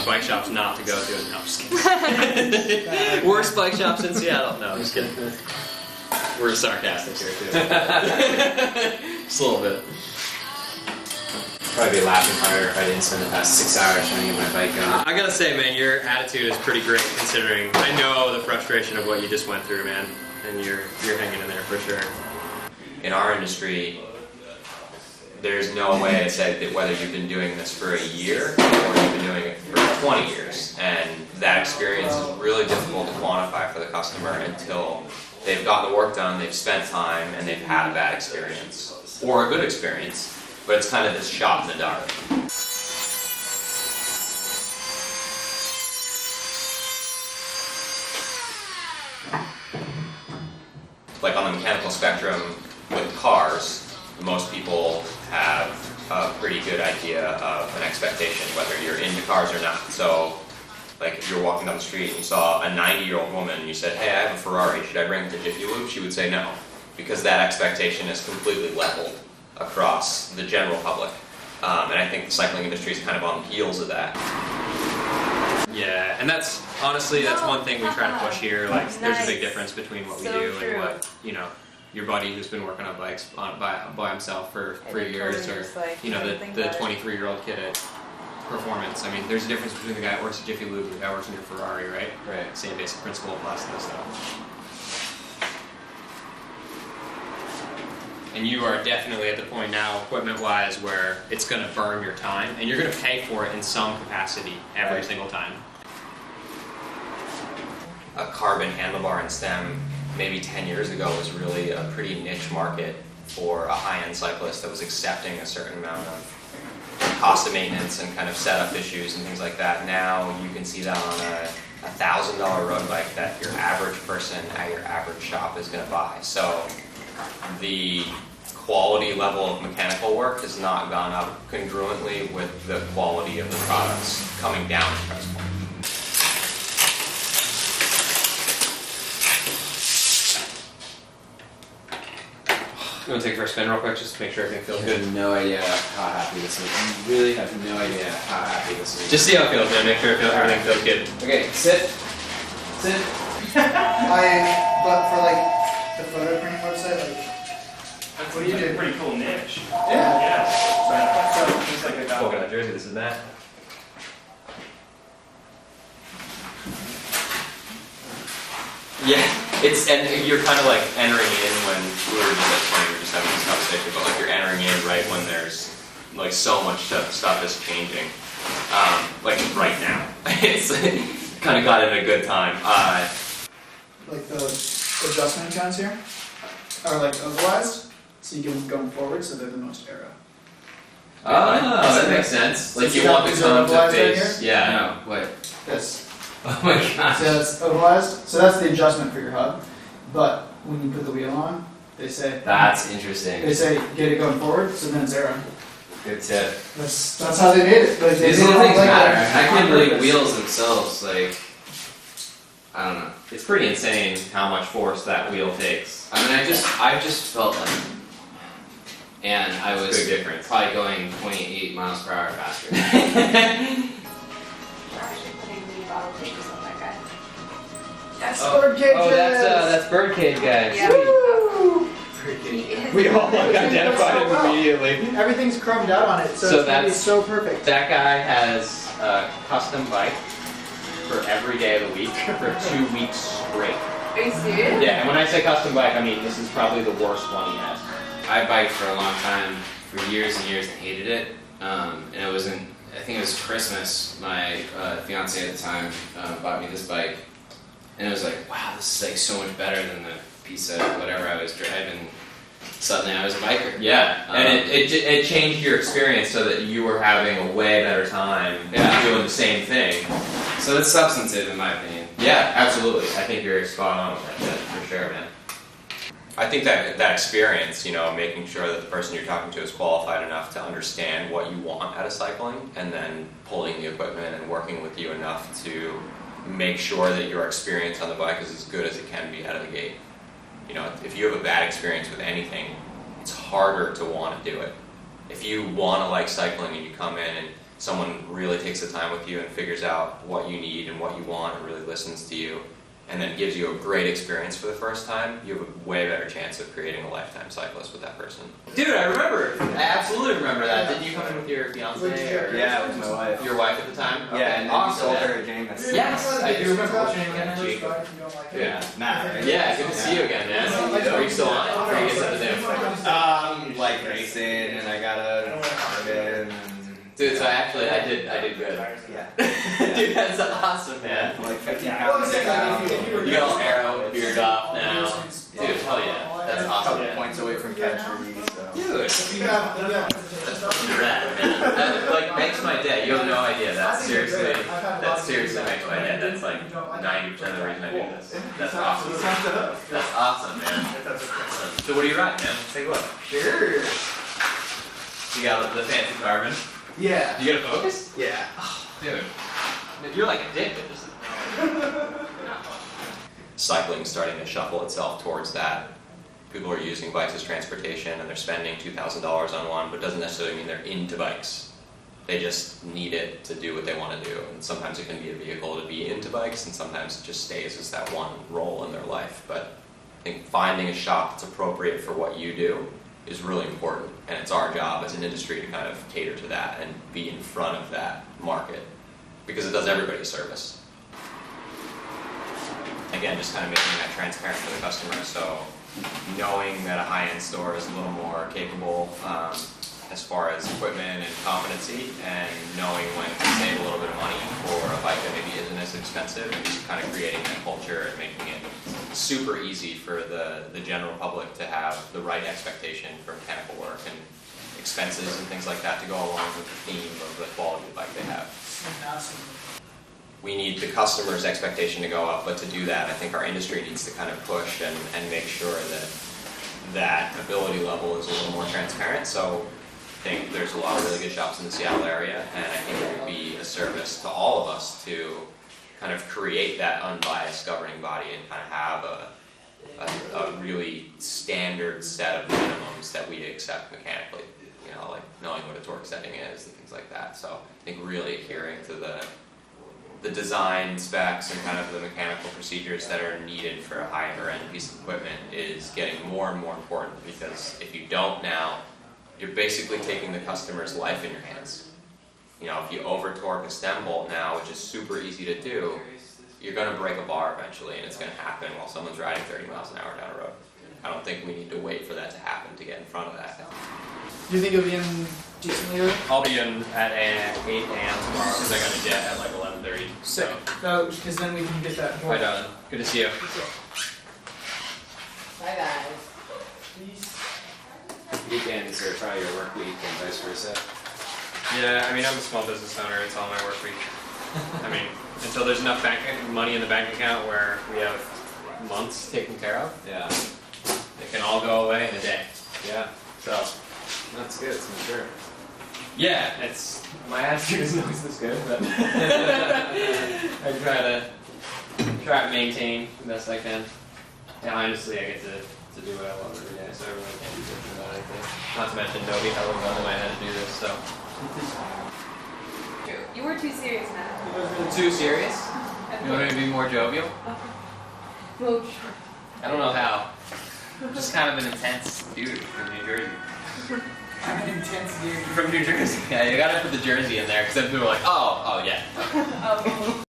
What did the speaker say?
bike shops not to go to. No, I'm just kidding. Worst bike shops in Seattle? No, I'm just kidding. We're sarcastic here too. Just a little bit. Probably be laughing harder if I didn't spend the past 6 hours trying to get my bike going. I gotta say, man, your attitude is pretty great considering I know the frustration of what you just went through, man. And you're hanging in there for sure. In our industry, there's no way to say that whether you've been doing this for a year or you've been doing it for 20 years. And that experience is really difficult to quantify for the customer until they've gotten the work done, they've spent time, and they've had a bad experience. Or a good experience. But it's kind of this shot in the dark. Like on the mechanical spectrum with cars, most people have a pretty good idea of an expectation, whether you're into cars or not. So, like if you're walking down the street and you saw a 90-year-old woman and you said, hey, I have a Ferrari, should I bring it to Jiffy Lube? She would say no, because that expectation is completely leveled across the general public. And I think the cycling industry is kind of on the heels of that. Yeah, and that's honestly that's one thing we try to push here. Like, there's a big difference between what we do and what your buddy who's been working on bikes by himself for 3 years, or the 23-year-old kid at Performance. I mean, there's a difference between the guy that works at Jiffy Lube and the guy that works in your Ferrari, right? Right. Same basic principle applies to this stuff. And you are definitely at the point now, equipment-wise, where it's going to burn your time, and you're going to pay for it in some capacity every single time. A carbon handlebar and stem, maybe 10 years ago, was really a pretty niche market for a high-end cyclist that was accepting a certain amount of cost of maintenance and kind of setup issues and things like that. Now you can see that on a $1,000 road bike that your average person at your average shop is going to buy. So the quality level of mechanical work has not gone up congruently with the quality of the products coming down in price point. You want to take it for a spin real quick, just to make sure everything feels I good? have no idea how happy this is. I really have no idea how happy this is. Just see how it feels, man. Make sure everything feels good. Okay, sit. Sit. But for like the photo printing website, like, what do you do? Pretty cool niche. Yeah. So just like a Polka dot jersey, this is Matt. Yeah, and you're kind of like entering in when we were just having this conversation, but like you're entering in right when there's like so much stuff is changing, like right now. It's kind of got in a good time. Like the adjustment counts here are like ovalized, so you can going forward, so they're the most arrow. Oh, that makes sense. Like you want the cone to face. Yeah. No, wait. This. Oh my gosh. So that's ovalized. So that's the adjustment for your hub. But when you put the wheel on, they say That's interesting. get it going forward, so then it's arrow. Good tip. That's how they made it. Like, they These made little it things like matter. that. I can't believe wheels themselves, like, I don't know. It's pretty insane how much force that wheel takes. I mean, I just felt like, and I was Big difference. probably going 28 miles per hour faster. We're actually putting the bottle cages on that guy. That's bird cages. That's Birdcage, guys. Yeah. Woo! He is. We all like identified him immediately. Everything's chromed out on it, so, So it's gonna be that's- so perfect. That guy has a custom bike for every day of the week for 2 weeks straight. Are you serious? Yeah, and when I say custom bike, I mean this is probably the worst one he has. I biked for a long time, for years and years, and hated it. And it wasn't, I think it was Christmas, my fiance at the time bought me this bike. And it was like, wow, this is like so much better than the piece of whatever I was driving. Suddenly I was a biker. Yeah, and it changed your experience so that you were having a way better time doing the same thing. So it's substantive in my opinion. Yeah, absolutely. I think you're spot on with that shit, for sure, man. I think that experience, making sure that the person you're talking to is qualified enough to understand what you want out of cycling, and then pulling the equipment and working with you enough to make sure that your experience on the bike is as good as it can be out of the gate. If you have a bad experience with anything, it's harder to want to do it. If you want to like cycling and you come in and someone really takes the time with you and figures out what you need and what you want and really listens to you, and then gives you a great experience for the first time, you have a way better chance of creating a lifetime cyclist with that person. Dude, I remember. I absolutely remember that. Didn't you come in with your fiance or Yeah, with my wife. your wife at the time? Yeah, Okay, and then awesome. we sold Man. her Jameis. Yes, I do remember. What's your name again? Jacob. Yeah. Nah, right? Yeah, good to see you again, man. Are you still on it? Or you get something new? Like racing, and I got a carbon, and Dude, so actually, I did good. yeah, Dude, that's awesome, man. like 50 Well, pounds it's like down. if you were- You got all arrow, beard off now. Dude, hell yeah. That's awesome. Couple points away from catchery, so. Dude, Yeah, yeah. that's fucking rad, man. That like makes my day. You have no idea. That seriously makes my day. That's like 90% of the reason I do this. That's awesome. That's awesome, man. So what do you ride, man? Let's take a look. Sure. You got the fancy carbon. Yeah. You get a Focus? Yeah. Dude, you're like addicted. Cycling's starting to shuffle itself towards that. People are using bikes as transportation and they're spending $2,000 on one, but it doesn't necessarily mean they're into bikes. They just need it to do what they want to do. And sometimes it can be a vehicle to be into bikes, and sometimes it just stays as that one role in their life. But I think finding a shop that's appropriate for what you do is really important, and it's our job as an industry to kind of cater to that and be in front of that market, because it does everybody a service. Again, just kind of making that transparent for the customer, so knowing that a high-end store is a little more capable as far as equipment and competency, and knowing when to save a little bit of money for a bike that maybe isn't as expensive, and just kind of creating that culture and making it super easy for the general public to have the right expectation for mechanical work and expenses and things like that to go along with the theme of the quality of bike they have. We need the customer's expectation to go up, but to do that, I think our industry needs to kind of push and make sure that that ability level is a little more transparent. So I think there's a lot of really good shops in the Seattle area, and I think it would be a service to all of us to kind of create that unbiased governing body and kind of have a really standard set of minimums that we accept mechanically. You know, like knowing what a torque setting is and things like that. So I think really adhering to the design specs and kind of the mechanical procedures that are needed for a higher end piece of equipment is getting more and more important, because if you don't now, you're basically taking the customer's life in your hands. You know, if you over torque a stem bolt now, which is super easy to do, you're going to break a bar eventually, and it's going to happen while someone's riding 30 miles an hour down a road. I don't think we need to wait for that to happen to get in front of that. Do you think you'll be in decently early? I'll be in at 8 a.m. tomorrow because I got a jet at like 11:30. Sick. No, because then we can get that. Hi, darling. Good to see you. Bye guys. Weekends are probably your work week and vice versa. Yeah, I mean, I'm a small business owner. It's all my work week. I mean, until there's enough money in the bank account where we have months taken care of, Yeah. it can all go away in a day. Yeah. So, That's good, it's mature. yeah, it's my attitude isn't always this good, but I try to maintain the best I can. Yeah, honestly, I get to do what I love every day, so I really can't do different about anything. Not to mention, nobody held a gun in my head to do this, so. You were too serious, Matt. Too serious? You want me to be more jovial? Well, I don't know how. I'm just kind of an intense dude from New Jersey. I'm an intense dude. From New Jersey? Yeah, you gotta put the Jersey in there, because then people are like, oh yeah. oh.